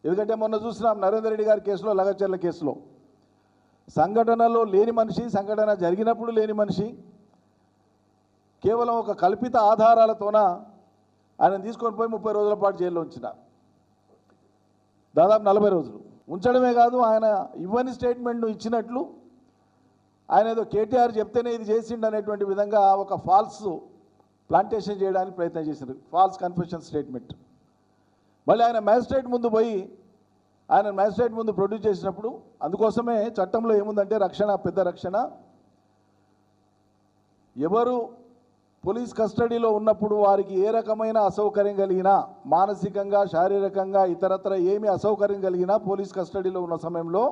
ఎందుకంటే మొన్న చూసినాం నరేందర్ రెడ్డి గారి కేసులో, లగచర్ల కేసులో సంఘటనలో లేని మనిషి, సంఘటన జరిగినప్పుడు లేని మనిషి, కేవలం ఒక కల్పిత ఆధారాలతోన ఆయన తీసుకొని పోయి 30 రోజుల పాటు జైల్లో ఉంచినారు. దాదాపు 40 రోజులు ఉంచడమే కాదు, ఆయన ఇవ్వని స్టేట్మెంట్ను ఇచ్చినట్లు ఆయన ఏదో కేటీఆర్ చెప్తేనే ఇది చేసిండు అనేటువంటి విధంగా ఒక ఫాల్స్ ప్లాంటేషన్ చేయడానికి ప్రయత్నం చేశారు, ఫాల్స్ కన్ఫెషన్ స్టేట్మెంట్. మళ్ళీ ఆయన మ్యాజిస్ట్రేట్ ముందు పోయి ఆయన మ్యాజిస్ట్రేట్ ముందు ప్రొడ్యూస్ చేసినప్పుడు, అందుకోసమే చట్టంలో ఏముందంటే రక్షణ, పెద్ద రక్షణ. ఎవరు పోలీస్ కస్టడీలో ఉన్నప్పుడు వారికి ఏ రకమైన అసౌకర్యం కలిగినా, మానసికంగా, శారీరకంగా, ఇతరత్ర ఏమి అసౌకర్యం కలిగినా పోలీస్ కస్టడీలో ఉన్న సమయంలో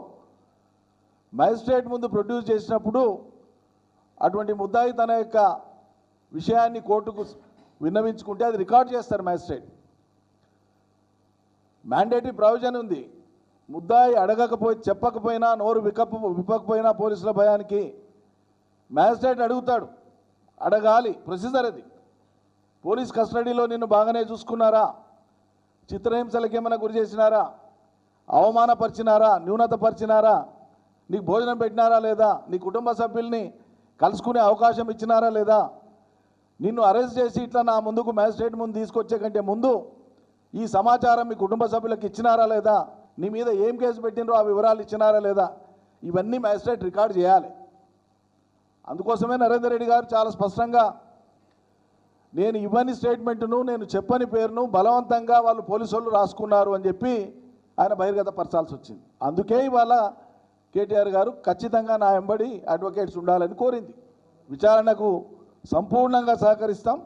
మ్యాజిస్ట్రేట్ ముందు ప్రొడ్యూస్ చేసినప్పుడు అటువంటి ముద్దాయి తన యొక్క విషయాన్ని కోర్టుకు విన్నవించుకుంటే అది రికార్డ్ చేస్తారు మ్యాజిస్ట్రేట్. మ్యాండేటరీ ప్రొవిజన్ ఉంది. ముద్దాయి అడగకపోయి, చెప్పకపోయినా, నోరు విప్పకపోయినా పోలీసుల భయానికి మ్యాజిస్ట్రేట్ అడుగుతాడు, అడగాలి. ప్రొసీజర్ అది. పోలీస్ కస్టడీలో నిన్ను బాగానే చూసుకున్నారా, చిత్రహింసలకు ఏమైనా గురి చేసినారా, అవమానపరిచినారా, న్యూనతపరిచినారా, నీకు భోజనం పెట్టినారా లేదా, నీ కుటుంబ సభ్యుల్ని కలుసుకునే అవకాశం ఇచ్చినారా లేదా, నిన్ను అరెస్ట్ చేసి ఇట్లా నా ముందుకు మ్యాజిస్ట్రేట్ ముందు తీసుకొచ్చే కంటే ముందు ఈ సమాచారం మీ కుటుంబ సభ్యులకు ఇచ్చినారా లేదా, నీ మీద ఏం కేసు పెట్టినరో ఆ వివరాలు ఇచ్చినారా లేదా, ఇవన్నీ మ్యాజిస్ట్రేట్ రికార్డ్ చేయాలి. అందుకోసమే నరేందర్ రెడ్డి గారు చాలా స్పష్టంగా నేను ఇవ్వని స్టేట్మెంట్ను, నేను చెప్పని పేరును బలవంతంగా వాళ్ళు పోలీసు వాళ్ళు రాసుకున్నారు అని చెప్పి ఆయన బహిర్గతపరచాల్సి వచ్చింది. అందుకే ఇవాళ కేటీఆర్ గారు ఖచ్చితంగా నా వెంబడి అడ్వకేట్స్ ఉండాలని కోరింది. విచారణకు సంపూర్ణంగా సహకరిస్తాం.